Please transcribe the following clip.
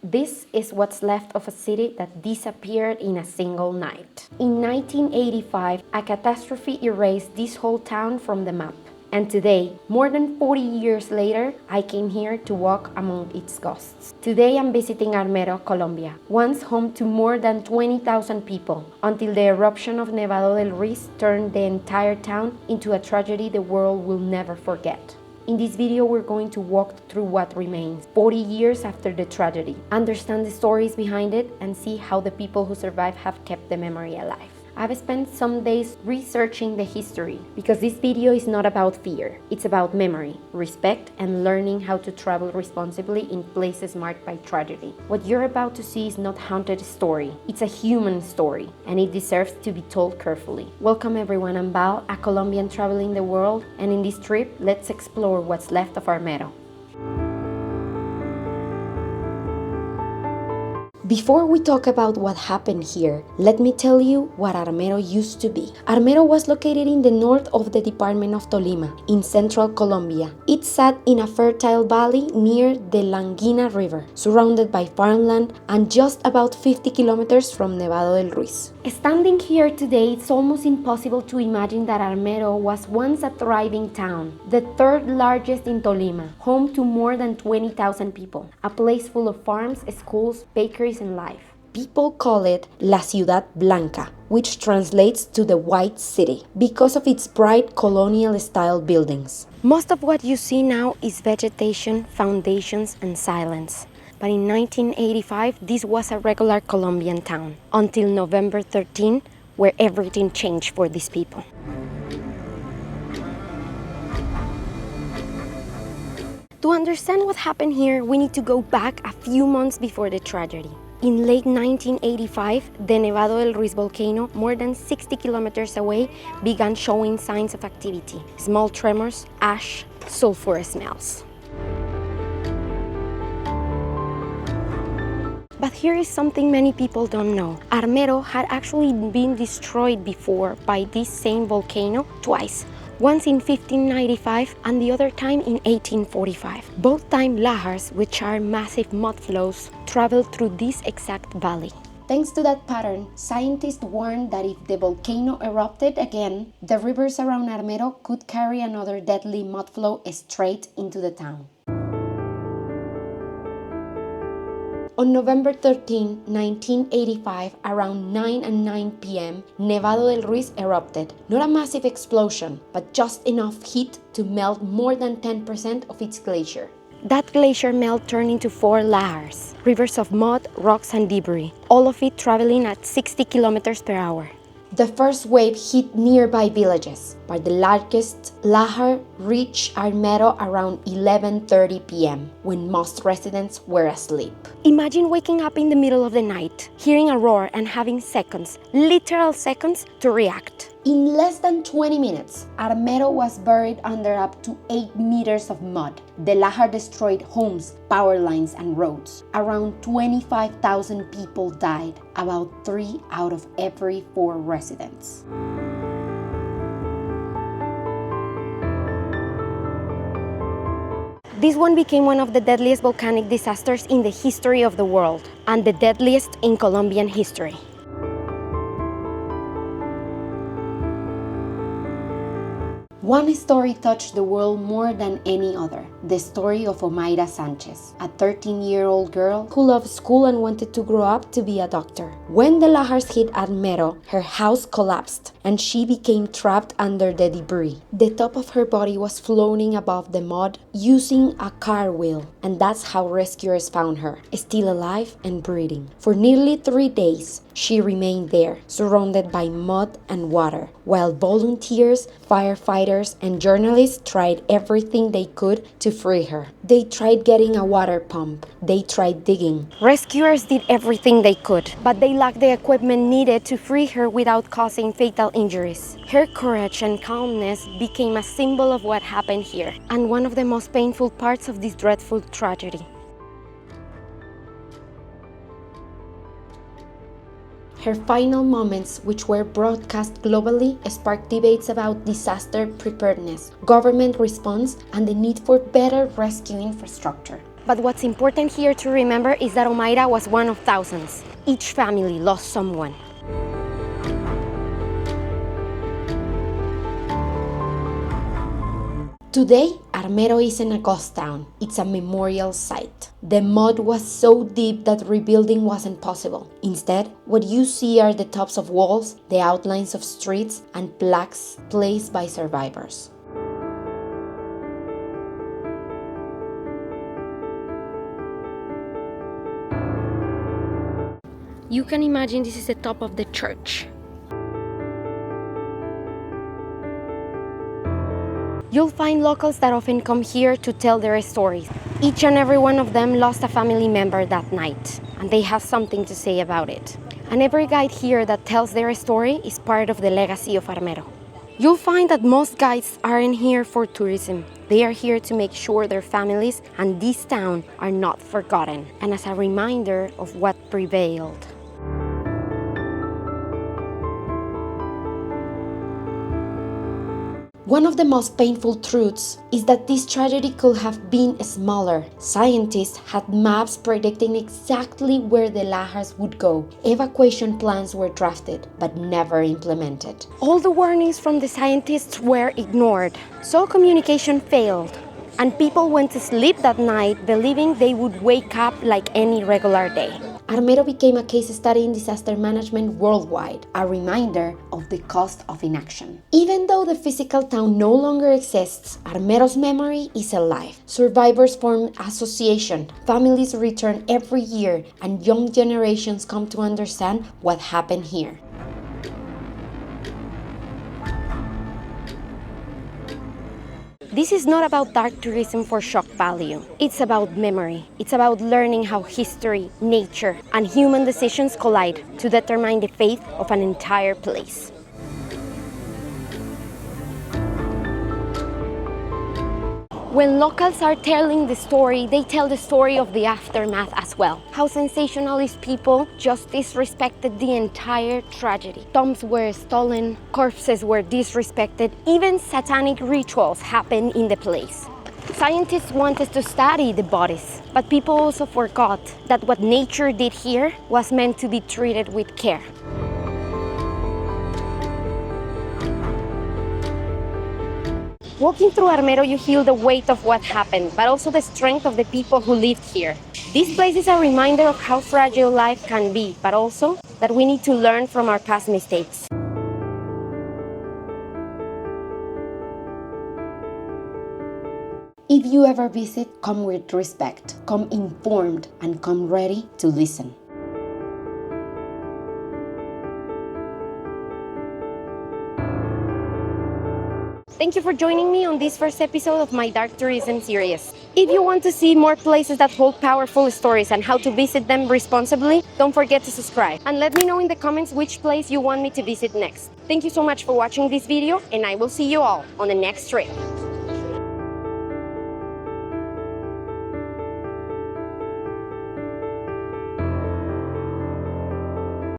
This is what's left of a city that disappeared in a single night. In 1985, a catastrophe erased this whole town from the map. And today, more than 40 years later, I came here to walk among its ghosts. Today I'm visiting Armero, Colombia, once home to more than 20,000 people, until the eruption of Nevado del Ruiz turned the entire town into a tragedy the world will never forget. In this video, we're going to walk through what remains 40 years after the tragedy, understand the stories behind it, and see how the people who survived have kept the memory alive. I've spent some days researching the history because this video is not about fear. It's about memory, respect, and learning how to travel responsibly in places marked by tragedy. What you're about to see is not a haunted story. It's a human story, and it deserves to be told carefully. Welcome everyone, I'm Val, a Colombian traveling the world, and in this trip, let's explore what's left of Armero. Before we talk about what happened here, let me tell you what Armero used to be. Armero was located in the north of the department of Tolima, in central Colombia. It sat in a fertile valley near the Languina River, surrounded by farmland and just about 50 kilometers from Nevado del Ruiz. Standing here today, it's almost impossible to imagine that Armero was once a thriving town, the third largest in Tolima, home to more than 20,000 people, a place full of farms, schools, bakeries, and life. People call it La Ciudad Blanca, which translates to the White City, because of its bright colonial-style buildings. Most of what you see now is vegetation, foundations, and silence. But in 1985, this was a regular Colombian town, until November 13, where everything changed for these people. To understand what happened here, we need to go back a few months before the tragedy. In late 1985, the Nevado del Ruiz volcano, more than 60 kilometers away, began showing signs of activity. Small tremors, ash, sulfur smells. But here is something many people don't know. Armero had actually been destroyed before by this same volcano twice. Once in 1595 and the other time in 1845. Both time lahars, which are massive mud flows, traveled through this exact valley. Thanks to that pattern, scientists warned that if the volcano erupted again, the rivers around Armero could carry another deadly mud flow straight into the town. On November 13, 1985, around 9 p.m., Nevado del Ruiz erupted. Not a massive explosion, but just enough heat to melt more than 10% of its glacier. That glacier melt turned into 4 lahars, rivers of mud, rocks, and debris, all of it traveling at 60 kilometers per hour. The first wave hit nearby villages, but the largest lahar reached Armero around 11:30 p.m., when most residents were asleep. Imagine waking up in the middle of the night, hearing a roar and having seconds, literal seconds, to react. In less than 20 minutes, Armero was buried under up to 8 meters of mud. The lahar destroyed homes, power lines, and roads. Around 25,000 people died, about 3 out of every 4 residents. This one became one of the deadliest volcanic disasters in the history of the world, and the deadliest in Colombian history. One story touched the world more than any other. The story of Omaira Sanchez, a 13-year-old girl who loved school and wanted to grow up to be a doctor. When the lahars hit Armero, her house collapsed and she became trapped under the debris. The top of her body was floating above the mud using a car wheel, and that's how rescuers found her, still alive and breathing. For nearly 3 days, she remained there, surrounded by mud and water, while volunteers, firefighters, and journalists tried everything they could to free her. They tried getting a water pump. They tried digging. Rescuers did everything they could, but they lacked the equipment needed to free her without causing fatal injuries. Her courage and calmness became a symbol of what happened here, and one of the most painful parts of this dreadful tragedy. Her final moments, which were broadcast globally, sparked debates about disaster preparedness, government response, and the need for better rescue infrastructure. But what's important here to remember is that Omaira was one of thousands. Each family lost someone. Today, Armero isn't a ghost town, it's a memorial site. The mud was so deep that rebuilding wasn't possible. Instead, what you see are the tops of walls, the outlines of streets, and plaques placed by survivors. You can imagine this is the top of the church. You'll find locals that often come here to tell their stories. Each and every one of them lost a family member that night, and they have something to say about it. And every guide here that tells their story is part of the legacy of Armero. You'll find that most guides aren't here for tourism. They are here to make sure their families and this town are not forgotten, and as a reminder of what prevailed. One of the most painful truths is that this tragedy could have been smaller. Scientists had maps predicting exactly where the lahars would go. Evacuation plans were drafted, but never implemented. All the warnings from the scientists were ignored, so communication failed. And people went to sleep that night believing they would wake up like any regular day. Armero became a case study in disaster management worldwide, a reminder of the cost of inaction. Even though the physical town no longer exists, Armero's memory is alive. Survivors form associations, families return every year, and young generations come to understand what happened here. This is not about dark tourism for shock value. It's about memory. It's about learning how history, nature, and human decisions collide to determine the fate of an entire place. When locals are telling the story, they tell the story of the aftermath as well. How sensationalist people just disrespected the entire tragedy. Tombs were stolen, corpses were disrespected, even satanic rituals happened in the place. Scientists wanted to study the bodies, but people also forgot that what nature did here was meant to be treated with care. Walking through Armero, you feel the weight of what happened, but also the strength of the people who lived here. This place is a reminder of how fragile life can be, but also that we need to learn from our past mistakes. If you ever visit, come with respect, come informed, and come ready to listen. Thank you for joining me on this first episode of my Dark Tourism series. If you want to see more places that hold powerful stories and how to visit them responsibly, don't forget to subscribe. And let me know in the comments which place you want me to visit next. Thank you so much for watching this video, and I will see you all on the next trip.